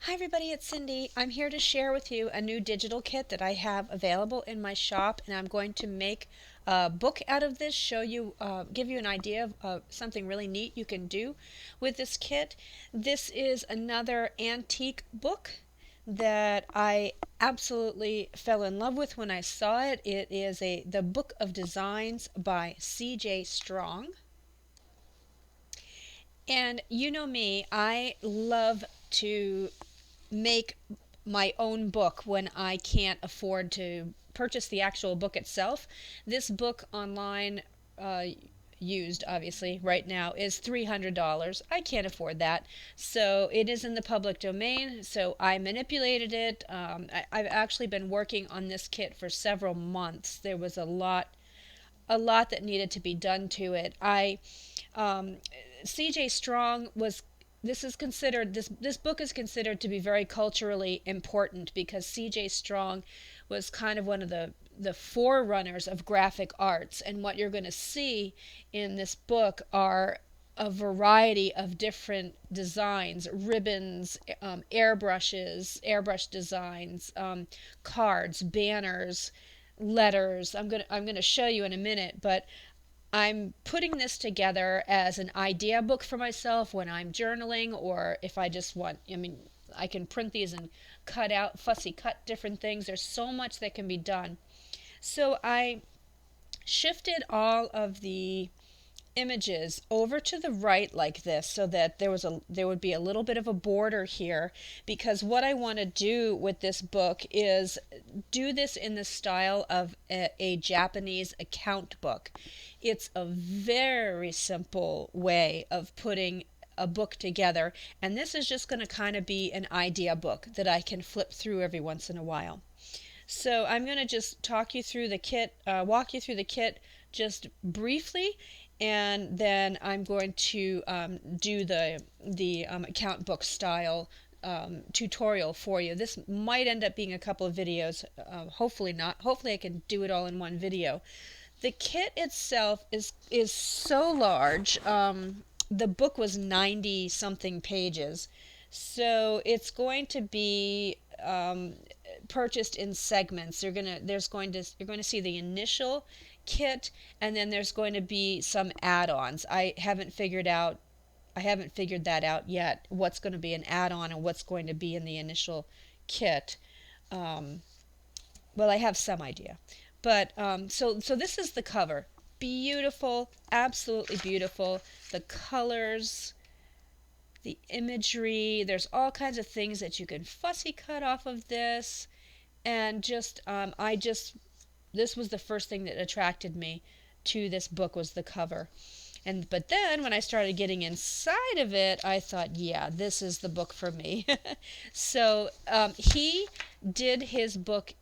Hi everybody, it's Cindy. I'm here to share with you a new digital kit that I have available in my shop, and I'm going to make a book out of this, give you an idea of something really neat you can do with this kit. This is another antique book that I absolutely fell in love with when I saw it. It is the Book of Designs by C.J. Strong. And you know me, I love to make my own book when I can't afford to purchase the actual book itself. This book online, uh, used obviously right now, is $300. I can't afford that. So it is in the public domain. So I manipulated it. I've actually been working on this kit for several months. There was a lot that needed to be done to it. Um, C.J. Strong was. This book is considered to be very culturally important because C.J. Strong was kind of one of the forerunners of graphic arts, and what you're going to see in this book are a variety of different designs, ribbons, airbrush designs, cards, banners, letters. I'm gonna show you in a minute, but I'm putting this together as an idea book for myself when I'm journaling, or if I just want, I can print these and fussy cut different things. There's so much that can be done. So I shifted all of the images over to the right like this so that there would be a little bit of a border here, because what I want to do with this book is do this in the style of a Japanese account book. It's a very simple way of putting a book together, and this is just going to kind of be an idea book that I can flip through every once in a while. So I'm going to just walk you through the kit just briefly, and then I'm going to do the account book style tutorial for you. This might end up being a couple of videos. Hopefully not. Hopefully I can do it all in one video. The kit itself is so large. The book was 90 something pages, so it's going to be purchased in segments. You're going to see the initial kit, and then there's going to be some add-ons. I haven't figured that out yet. What's going to be an add-on and what's going to be in the initial kit. Um, well, I have some idea, but so this is the cover. Beautiful, absolutely beautiful. The colors, the imagery. There's all kinds of things that you can fussy cut off of this, and this was the first thing that attracted me to this book, was the cover. But then when I started getting inside of it, I thought, yeah, this is the book for me. So he did his book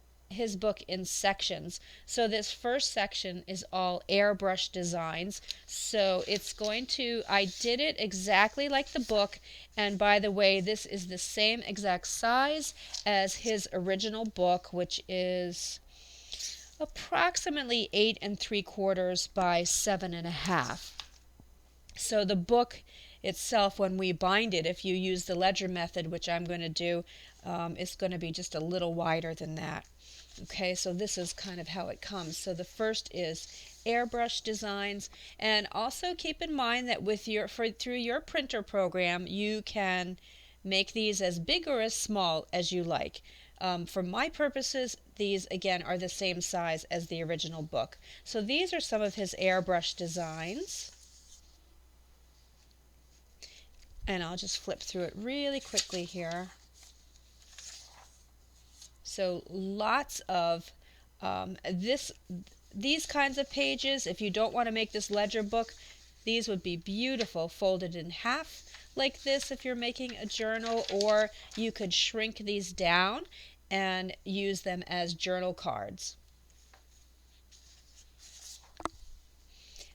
in sections. So this first section is all airbrush designs. So I did it exactly like the book. And by the way, this is the same exact size as his original book, which is approximately 8 3/4 by 7 1/2. So the book itself, when we bind it, if you use the ledger method, which I'm going to do, is going to be just a little wider than that. Okay, so this is kind of how it comes. So the first is airbrush designs, and also keep in mind that through your printer program, you can make these as big or as small as you like. For my purposes, these again are the same size as the original book. So these are some of his airbrush designs. And I'll just flip through it really quickly here. So lots of these kinds of pages. If you don't want to make this ledger book, these would be beautiful folded in half like this if you're making a journal, or you could shrink these down and use them as journal cards.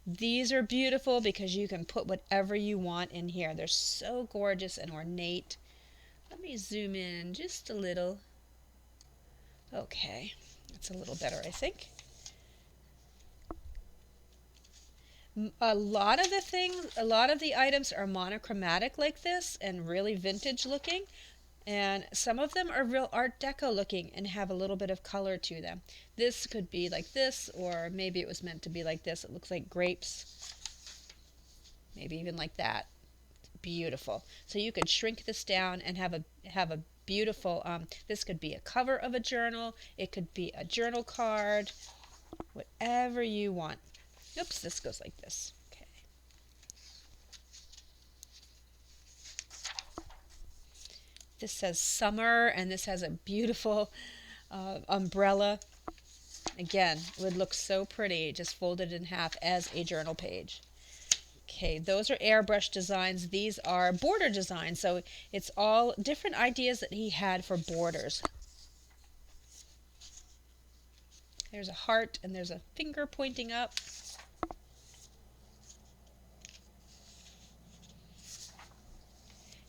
These are beautiful because you can put whatever you want in here. They're so gorgeous and ornate. Let me zoom in just a little. Okay, that's a little better, I think. A lot of the items are monochromatic like this and really vintage looking. And some of them are real Art Deco looking and have a little bit of color to them. This could be like this, or maybe it was meant to be like this. It looks like grapes, maybe even like that. Beautiful. So you could shrink this down and have a beautiful. This could be a cover of a journal. It could be a journal card, whatever you want. Oops, this goes like this. Okay. This says summer, and this has a beautiful umbrella. Again, it would look so pretty just folded in half as a journal page. Okay, those are airbrush designs. These are border designs. So it's all different ideas that he had for borders. There's a heart and there's a finger pointing up.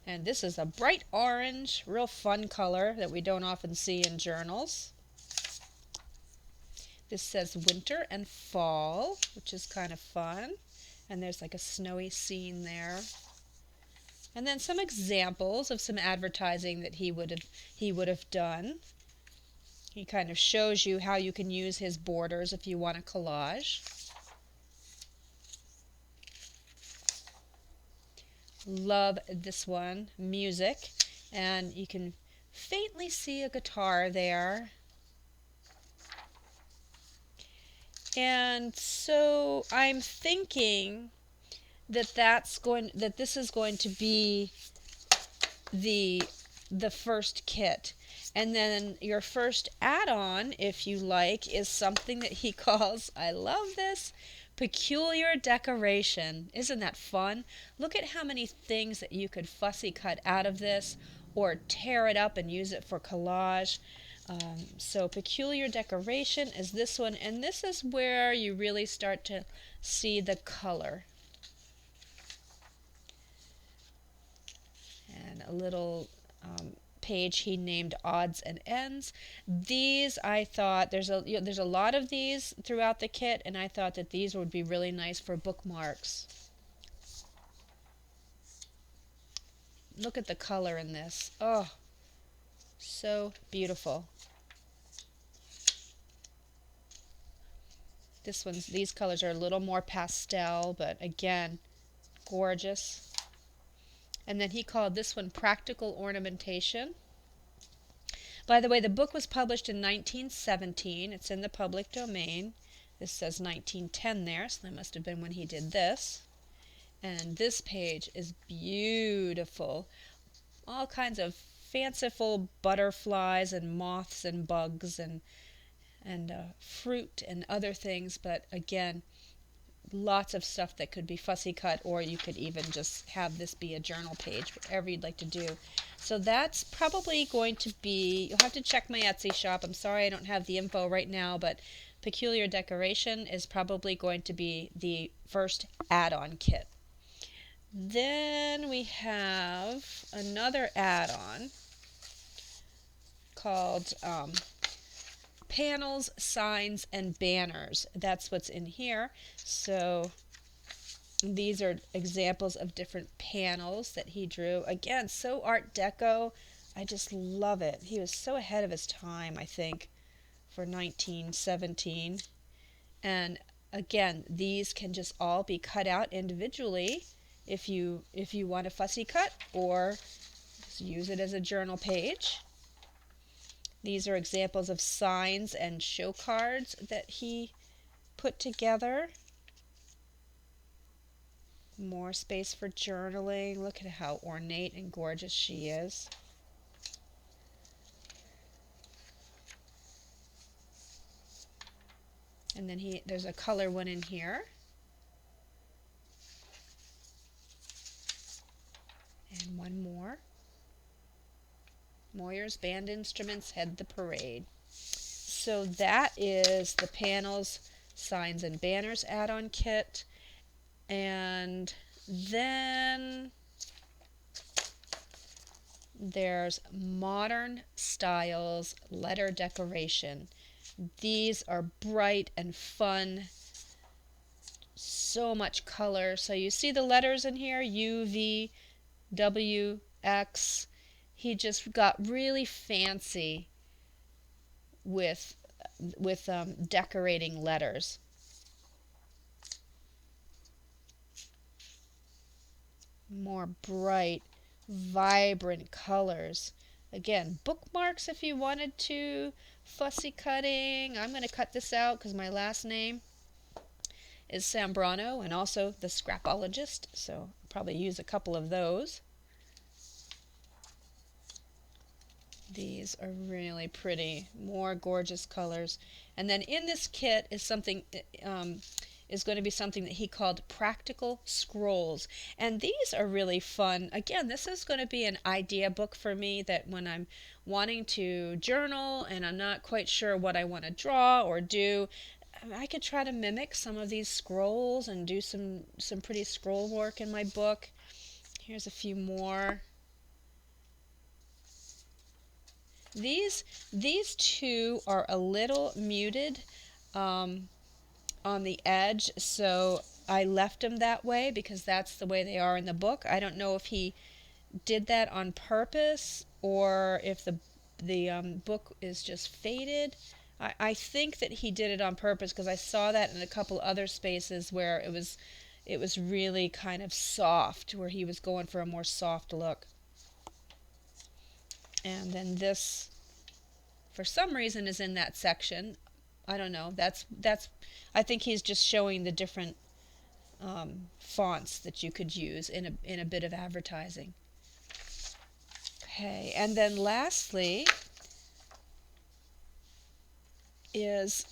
And this is a bright orange, real fun color that we don't often see in journals. This says winter and fall, which is kind of fun. And there's like a snowy scene there. And then some examples of some advertising that he would have done. He kind of shows you how you can use his borders if you want a collage. Love this one, music, and you can faintly see a guitar there. And so I'm thinking that this is going to be the first kit. And then your first add-on, if you like, is something that he calls, I love this, peculiar decoration. Isn't that fun? Look at how many things that you could fussy cut out of this or tear it up and use it for collage. So peculiar decoration is this one, and this is where you really start to see the color. And a little page he named odds and ends. These I thought there's a lot of these throughout the kit, and I thought that these would be really nice for bookmarks. Look at the color in this. Oh, so beautiful. These colors are a little more pastel, but again, gorgeous. And then he called this one practical ornamentation. By the way, the book was published in 1917. It's in the public domain. This says 1910 there, so that must have been when he did this. And this page is beautiful. All kinds of fanciful butterflies and moths and bugs and fruit and other things, but again, lots of stuff that could be fussy cut, or you could even just have this be a journal page, whatever you'd like to do. So that's probably going to be, you'll have to check my Etsy shop. I'm sorry I don't have the info right now, but peculiar decoration is probably going to be the first add-on kit. Then we have another add-on called panels, signs, and banners. That's what's in here. So these are examples of different panels that he drew. Again, so Art Deco. I just love it. He was so ahead of his time, I think, for 1917. And again, these can just all be cut out individually if you want a fussy cut, or just use it as a journal page. These are examples of signs and show cards that he put together. More space for journaling. Look at how ornate and gorgeous she is. And then there's a color one in here. And one more. Moyer's Band Instruments Head the Parade. So that is the panels, signs, and banners add-on kit. And then there's Modern Styles letter decoration. These are bright and fun. So much color. So you see the letters in here, U, V, W, X. he just got really fancy with decorating letters. More bright, vibrant colors. Again, bookmarks if you wanted to. Fussy cutting. I'm going to cut this out because my last name is Sambrano, and also the Scrapologist, so I'll probably use a couple of those. These are really pretty, more gorgeous colors. And then in this kit is something is going to be something that he called practical scrolls. And these are really fun. Again, this is going to be an idea book for me, that when I'm wanting to journal and I'm not quite sure what I want to draw or do, I could try to mimic some of these scrolls and do some pretty scroll work in my book. Here's a few more. These two are a little muted on the edge, so I left them that way because that's the way they are in the book. I don't know if he did that on purpose or if the book is just faded. I think that he did it on purpose because I saw that in a couple other spaces where it was really kind of soft, where he was going for a more soft look. And then this, for some reason, is in that section. I don't know. That's. I think he's just showing the different fonts that you could use in a bit of advertising. Okay, and then lastly is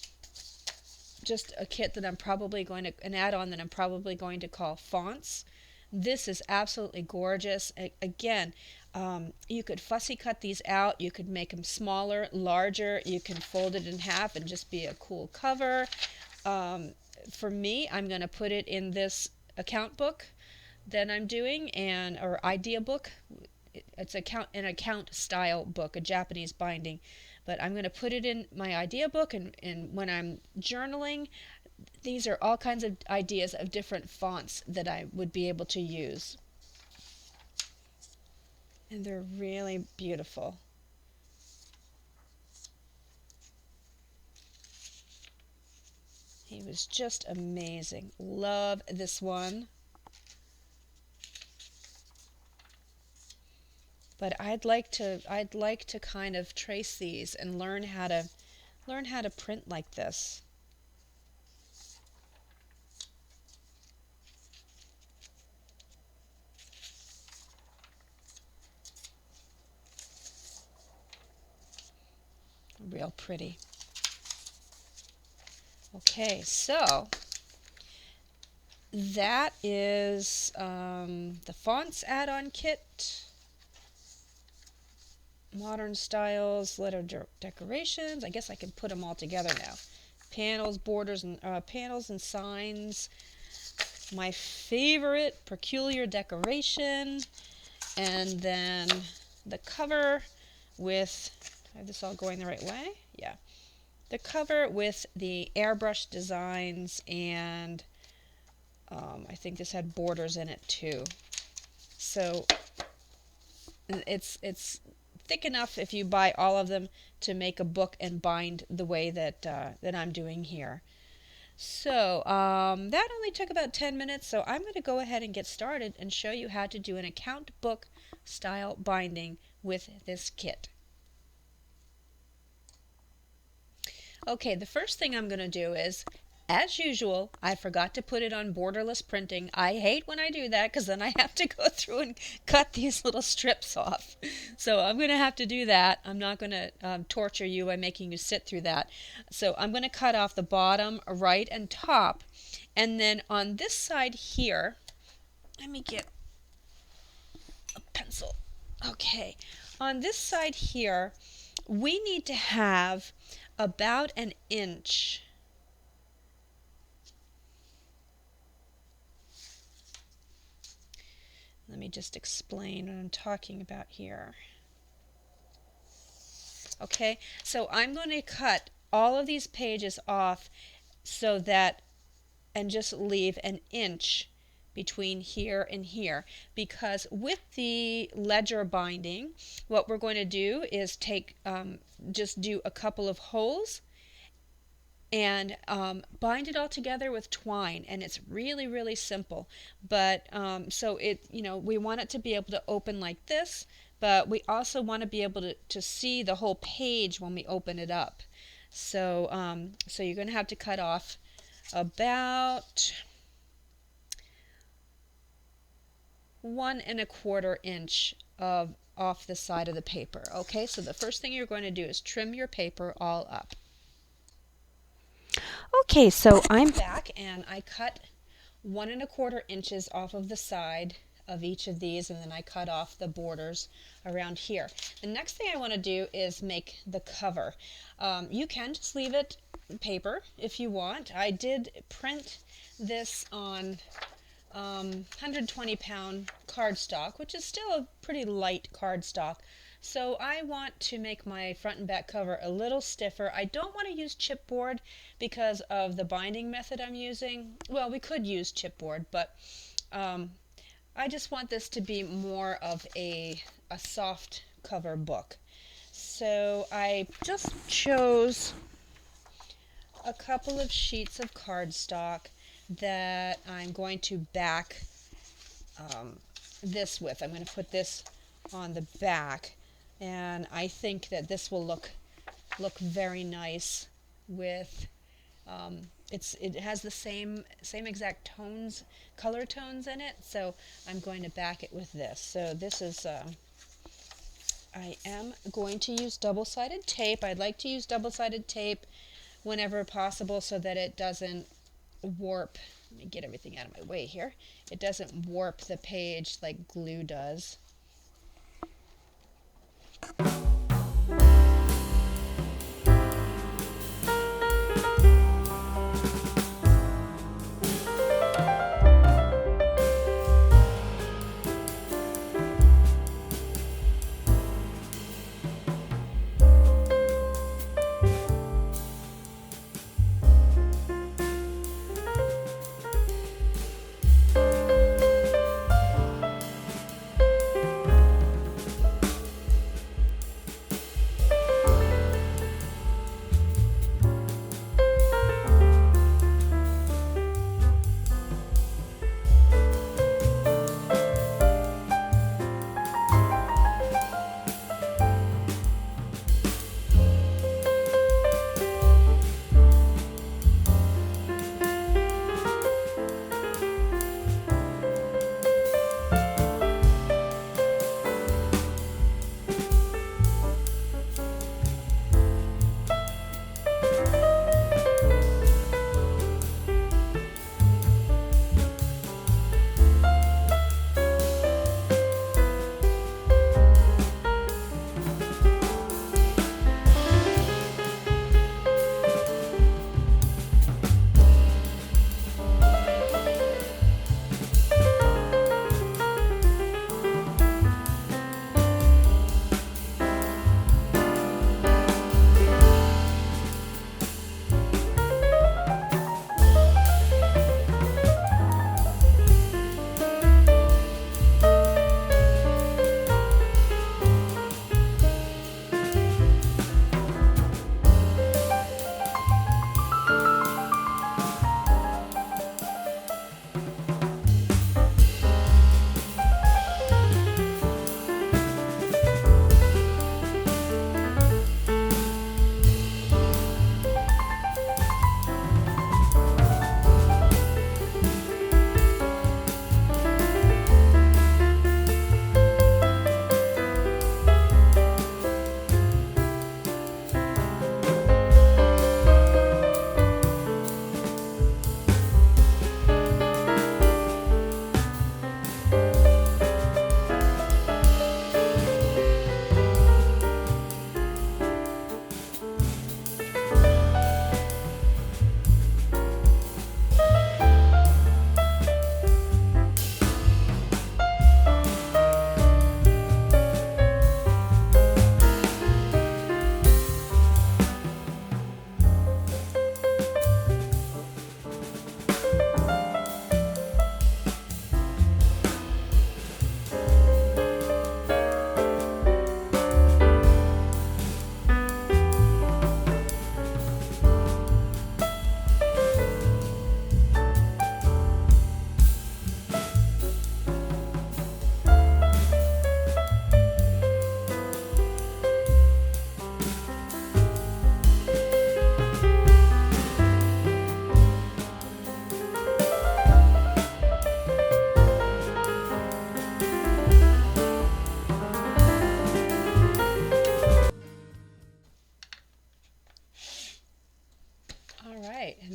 just a kit that I'm probably going to, an add-on that I'm probably going to call fonts. This is absolutely gorgeous. Again, you could fussy cut these out. You could make them smaller, larger. You can fold it in half and just be a cool cover. For me, I'm going to put it in this account book that I'm doing, or idea book. It's an account style book, a Japanese binding. But I'm going to put it in my idea book, and when I'm journaling, these are all kinds of ideas of different fonts that I would be able to use. And they're really beautiful. He was just amazing. Love this one. But I'd like to kind of trace these and learn how to print like this. Real pretty. Okay, so that is the fonts add-on kit. Modern styles, letter decorations. I guess I can put them all together now. Panels, borders, and panels and signs. My favorite, peculiar decoration, and then the cover with. I have this all going the right way? Yeah. The cover with the airbrush designs, and I think this had borders in it too. So it's thick enough if you buy all of them to make a book and bind the way that I'm doing here. So that only took about 10 minutes, so I'm going to go ahead and get started and show you how to do an account book style binding with this kit. Okay, the first thing I'm going to do is, as usual, I forgot to put it on borderless printing. I hate when I do that because then I have to go through and cut these little strips off. So I'm going to have to do that. I'm not going to torture you by making you sit through that. So I'm going to cut off the bottom, right, and top. And then on this side here, let me get a pencil. Okay, on this side here, we need to have about an inch. Let me just explain what I'm talking about here. Okay, so I'm going to cut all of these pages off so that, and just leave an inch between here and here, because with the ledger binding, what we're going to do is just do a couple of holes and bind it all together with twine, and it's really, really simple. But so we want it to be able to open like this, but we also want to be able to see the whole page when we open it up. So you're going to have to cut off about 1¼ inch off the side of the paper. Okay, so the first thing you're going to do is trim your paper all up. Okay, so I'm back and I cut 1¼ inches off of the side of each of these, and then I cut off the borders around here. The next thing I want to do is make the cover. You can just leave it paper if you want. I did print this on 120-pound cardstock, which is still a pretty light cardstock. So I want to make my front and back cover a little stiffer. I don't want to use chipboard because of the binding method I'm using. Well, we could use chipboard, but I just want this to be more of a soft cover book. So I just chose a couple of sheets of cardstock that I'm going to back this with. I'm going to put this on the back, and I think that this will look very nice with it has the same exact color tones in it, so I'm going to back it with this. So this is I am going to use double-sided tape. I'd like to use double-sided tape whenever possible so that it doesn't warp. Let me get everything out of my way here. It doesn't warp the page like glue does.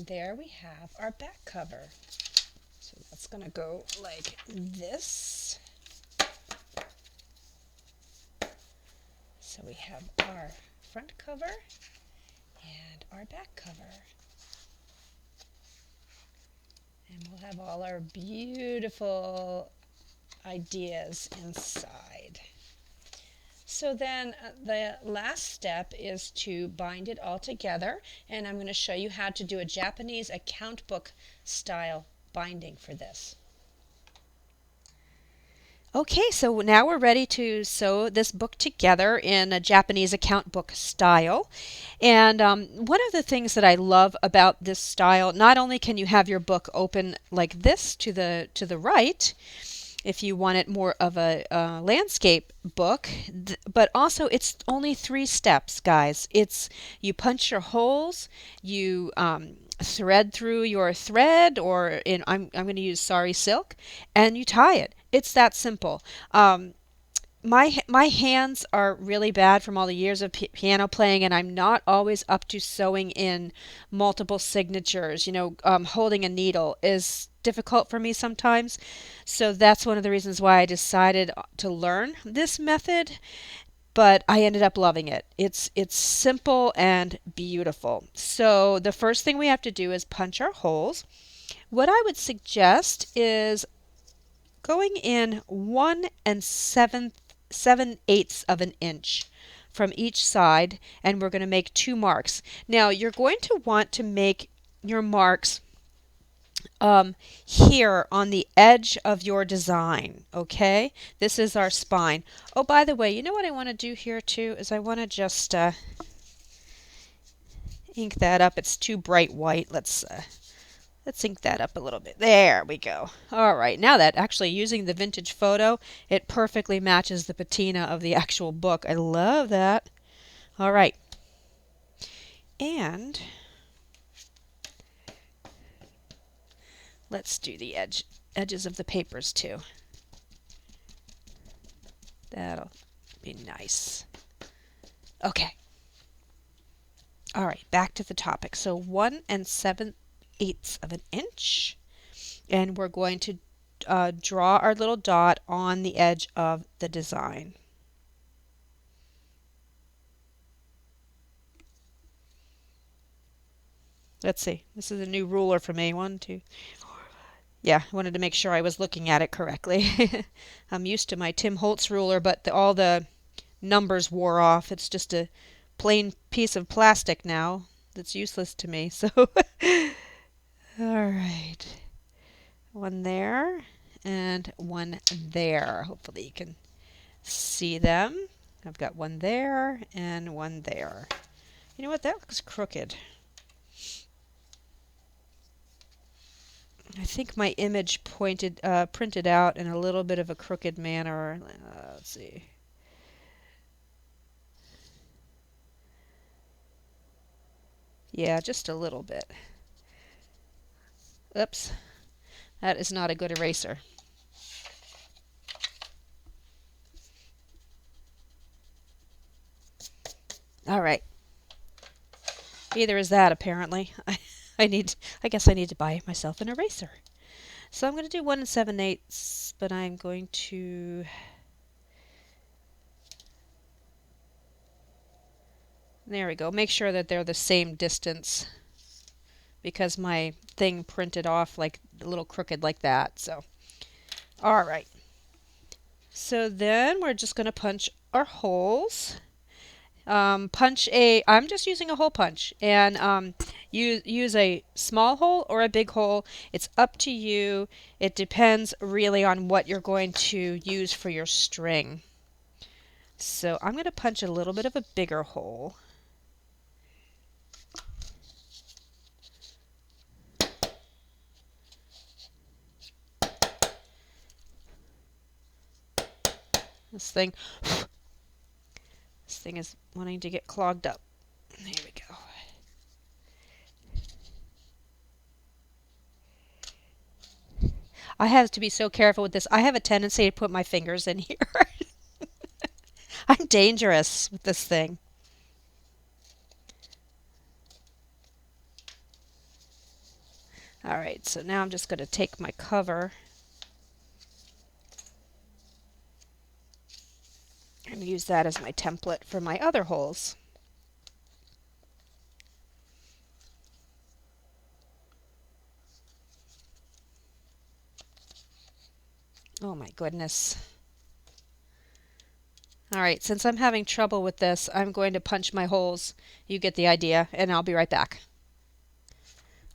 there we have our back cover. So that's going to go like this. So we have our front cover and our back cover. And we'll have all our beautiful ideas inside. So then the last step is to bind it all together, and I'm going to show you how to do a Japanese account book style binding for this. Okay, so now we're ready to sew this book together in a Japanese account book style. And one of the things that I love about this style, not only can you have your book open like this to the right, if you want it more of a landscape book, but also it's only 3 steps, guys. It's you punch your holes, you thread through your thread, or I'm going to use sari silk, and you tie it. It's that simple. My hands are really bad from all the years of piano playing, and I'm not always up to sewing in multiple signatures. Holding a needle is difficult for me sometimes. So that's one of the reasons why I decided to learn this method, but I ended up loving it. It's simple and beautiful. So the first thing we have to do is punch our holes. What I would suggest is going in 1 7/8 of an inch from each side, and we're going to make 2 marks. Now you're going to want to make your marks here on the edge of your design. Okay, this is our spine. Oh, by the way, you know what I want to do here too is I want to just ink that up. It's too bright white. Let's ink that up a little bit. There we go. All right, now that actually using the vintage photo, it perfectly matches the patina of the actual book. I love that. All right, and let's do the edges of the papers too. That'll be nice. Okay. All right, back to the topic. So 1 7/8 of an inch, and we're going to draw our little dot on the edge of the design. Let's see. This is a new ruler for me. 1, 2, 3, 4. Yeah, I wanted to make sure I was looking at it correctly. I'm used to my Tim Holtz ruler, but all the numbers wore off. It's just a plain piece of plastic now that's useless to me. So, all right. 1 there and 1 there. Hopefully you can see them. I've got 1 there and 1 there. You know what? That looks crooked. I think my image printed out in a little bit of a crooked manner. Let's see. Yeah, just a little bit. Oops. That is not a good eraser. All right. Either is that, apparently. I guess I need to buy myself an eraser. So I'm going to do 1 7/8, but I'm going to there we go. Make sure that they're the same distance, because my thing printed off like a little crooked like that. So, all right. So then we're just going to punch our holes. I'm just using a hole punch, and use a small hole or a big hole. It's up to you. It depends really on what you're going to use for your string. So I'm going to punch a little bit of a bigger hole. This thing is wanting to get clogged up. There we go. I have to be so careful with this. I have a tendency to put my fingers in here. I'm dangerous with this thing. All right, so now I'm just going to take my cover and use that as my template for my other holes. Oh my goodness. All right, since I'm having trouble with this, I'm going to punch my holes. You get the idea, and I'll be right back.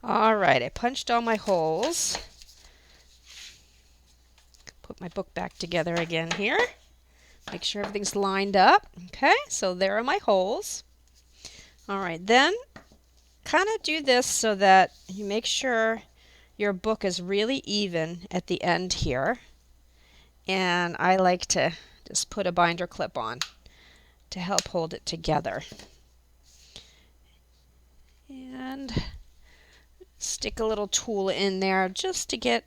All right, I punched all my holes. Put my book back together again here. Make sure everything's lined up. Okay, so there are my holes. All right, then kind of do this so that you make sure your book is really even at the end here. And I like to just put a binder clip on to help hold it together. And stick a little tool in there just to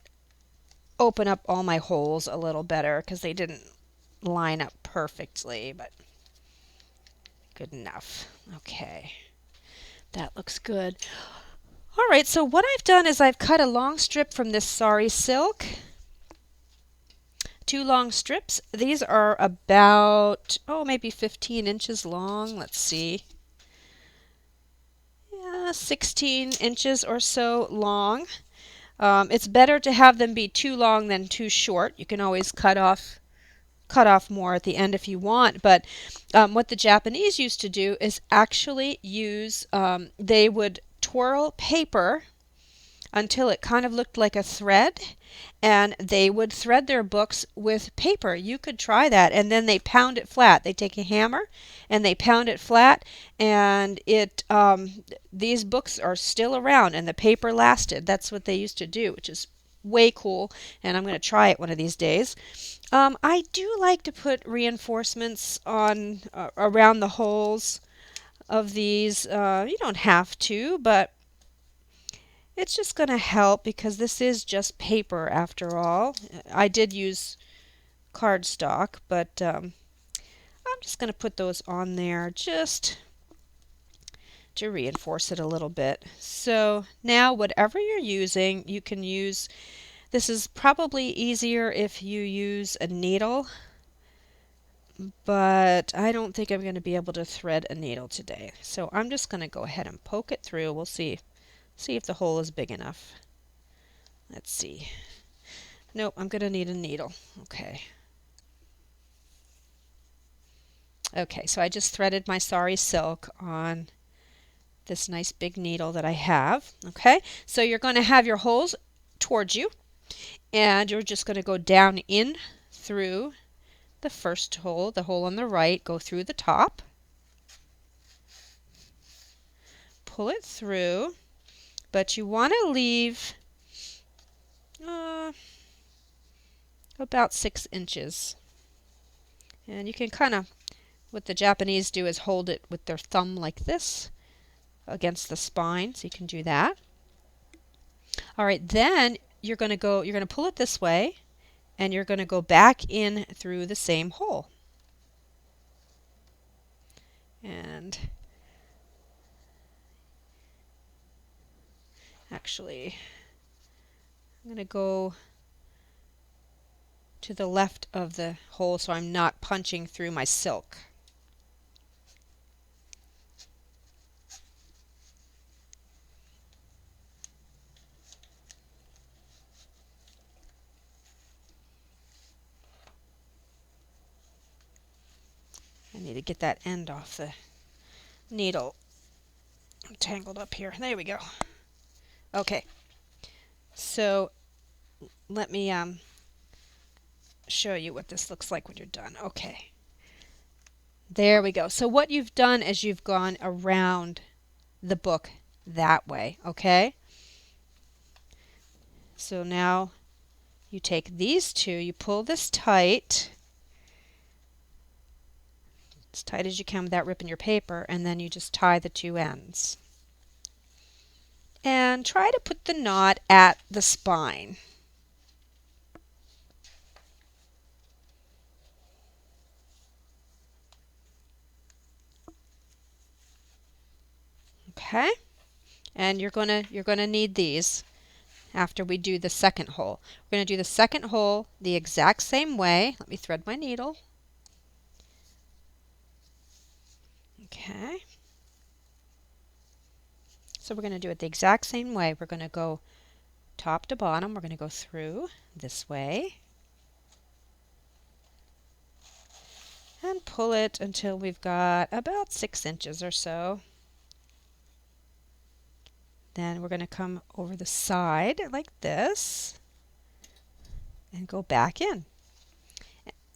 open up all my holes a little better because they didn't line up perfectly, but good enough. Okay, that looks good. All right, so what I've done is I've cut a long strip from this sari silk. 2 long strips. These are about, maybe 15 inches long. Let's see. Yeah, 16 inches or so long. It's better to have them be too long than too short. You can always cut off more at the end if you want. But what the Japanese used to do is actually use, they would twirl paper until it kind of looked like a thread, and they would thread their books with paper. You could try that, and then they pound it flat. They take a hammer and they pound it flat, and these books are still around, and the paper lasted. That's what they used to do, which is way cool, and I'm going to try it one of these days. I do like to put reinforcements on around the holes of these. You don't have to, but it's just going to help because this is just paper after all. I did use cardstock, but I'm just going to put those on there just to reinforce it a little bit. So now whatever you're using, you can use. This is probably easier if you use a needle, but I don't think I'm going to be able to thread a needle today. So I'm just going to go ahead and poke it through. We'll see if the hole is big enough. Let's see. Nope, I'm going to need a needle. Okay. Okay, so I just threaded my sari silk on this nice big needle that I have. Okay, so you're going to have your holes towards you, and you're just going to go down in through the first hole, the hole on the right, go through the top, pull it through, but you want to leave about 6 inches. And you can kind of, what the Japanese do is hold it with their thumb like this against the spine, so you can do that. All right, then you're going to pull it this way, and you're going to go back in through the same hole. And actually, I'm going to go to the left of the hole so I'm not punching through my silk. I need to get that end off the needle. I'm tangled up here. There we go. Okay, so let me show you what this looks like when you're done. Okay, there we go. So what you've done is you've gone around the book that way. Okay, so now you take these two, you pull this tight, as tight as you can without ripping your paper, and then you just tie the two ends. And try to put the knot at the spine. Okay, and you're gonna need these. after we do the second hole. We're going to do the second hole the exact same way. Let me thread my needle. Okay. So we're going to do it the exact same way. We're going to go top to bottom. We're going to go through this way and pull it until we've got about 6 inches or so. Then we're going to come over the side like this and go back in.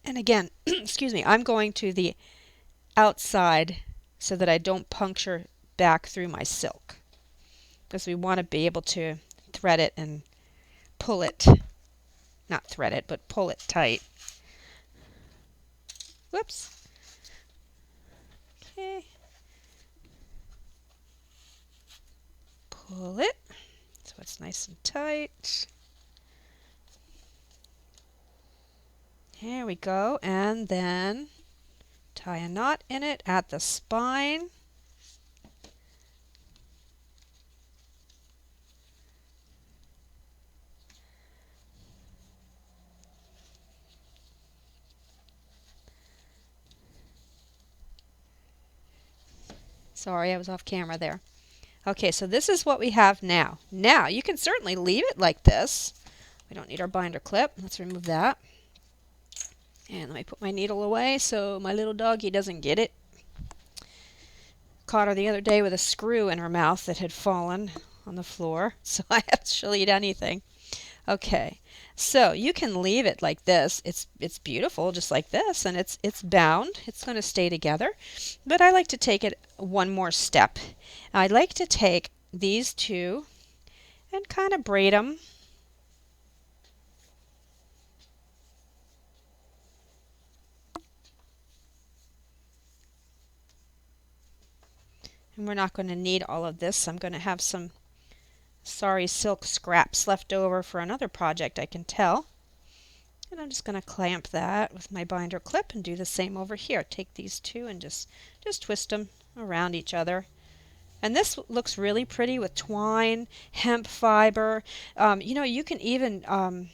And again, excuse me, I'm going to the outside so that I don't puncture back through my silk, because we want to be able to thread it and pull it, not thread it, but pull it tight. Whoops. Okay. Pull it so it's nice and tight. Here we go, and then tie a knot in it at the spine. Sorry, I was off camera there. Okay, so this is what we have now. Now, you can certainly leave it like this. We don't need our binder clip. Let's remove that. And let me put my needle away so my little doggy doesn't get it. Caught her the other day with a screw in her mouth that had fallen on the floor, so I actually eat anything. Okay, so you can leave it like this. It's beautiful just like this, and it's bound. It's going to stay together. But I like to take it one more step. I like to take these two and kind of braid them. And we're not going to need all of this. I'm going to have some sari silk scraps left over for another project, I can tell. And I'm just going to clamp that with my binder clip and do the same over here. Take these two and just twist them around each other. And this looks really pretty with twine, hemp fiber. You know, you can even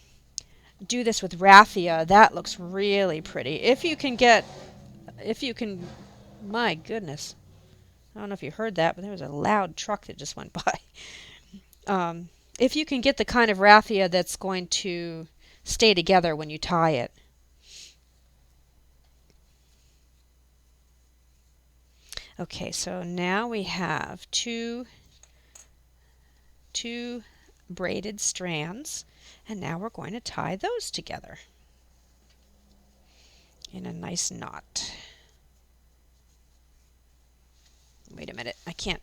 do this with raffia. That looks really pretty. If you can, my goodness. I don't know if you heard that, but there was a loud truck that just went by. If you can get the kind of raffia that's going to stay together when you tie it. Okay, so now we have two braided strands, and now we're going to tie those together in a nice knot. Wait a minute, I can't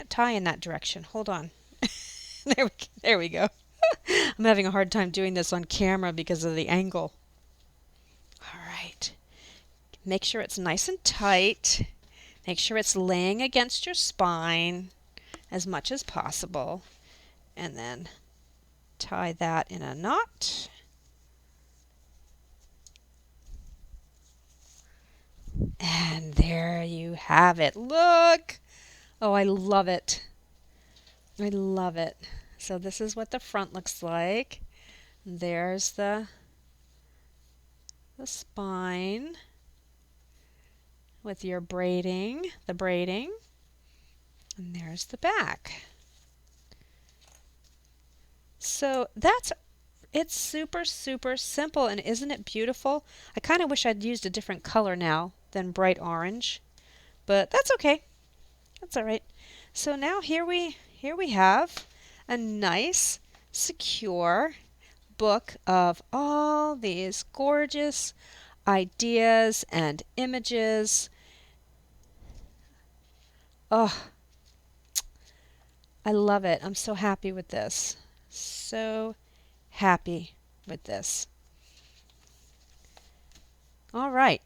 tie in that direction. Hold on. There we go. I'm having a hard time doing this on camera because of the angle. All right. Make sure it's nice and tight. Make sure it's laying against your spine as much as possible. And then tie that in a knot. And there you have it. Look! Oh, I love it. I love it. So this is what the front looks like. There's the spine with your braiding, the braiding. And there's the back. So it's super, super simple, and isn't it beautiful? I kind of wish I'd used a different color now than bright orange, but that's okay. That's all right. So now here we have a nice, secure book of all these gorgeous ideas and images. Oh, I love it. I'm so happy with this. So happy with this. All right.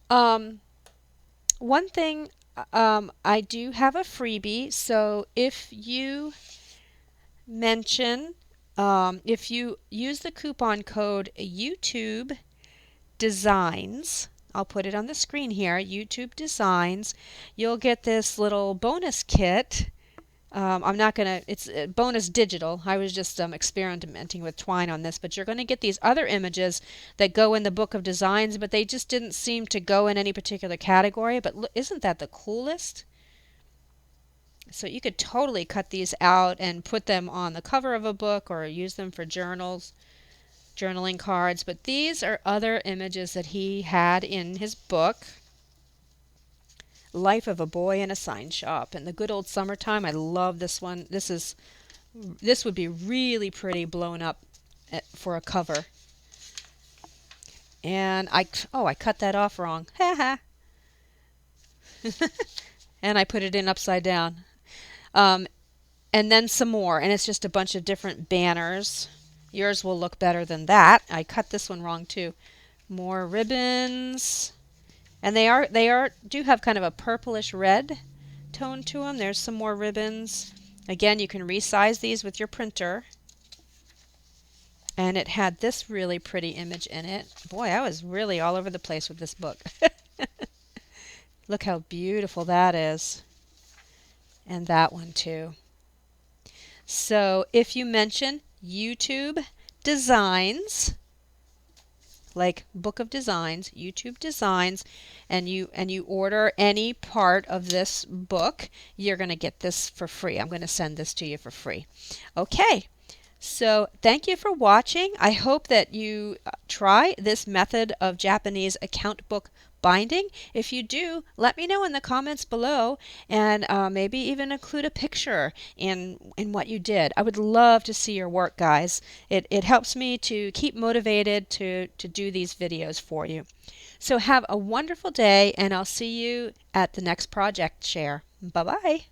One thing, I do have a freebie, so if you mention, if you use the coupon code YouTube Designs, I'll put it on the screen here, YouTube Designs, you'll get this little bonus kit I'm not going to, it's bonus digital. I was just experimenting with twine on this, but you're going to get these other images that go in the book of designs, but they just didn't seem to go in any particular category. But isn't that the coolest? So you could totally cut these out and put them on the cover of a book or use them for journals, journaling cards. But these are other images that he had in his book, Life of a Boy in a Sign Shop. In the good old summertime, I love this one. This would be really pretty blown up for a cover. And I cut that off wrong. Ha ha. And I put it in upside down. Um, and then some more, and it's just a bunch of different banners. Yours will look better than that. I cut this one wrong too. More ribbons. And they do have kind of a purplish red tone to them. There's some more ribbons. Again, you can resize these with your printer. And it had this really pretty image in it. Boy, I was really all over the place with this book. Look how beautiful that is. And that one too. So if you mention YouTube Designs, like Book of Designs, YouTube Designs, and you order any part of this book, you're going to get this for free. I'm going to send this to you for free. Okay. So thank you for watching. I hope that you try this method of Japanese account book binding. If you do, let me know in the comments below, and maybe even include a picture in what you did. I would love to see your work, guys. It helps me to keep motivated to do these videos for you. So have a wonderful day, and I'll see you at the next project share. Bye-bye.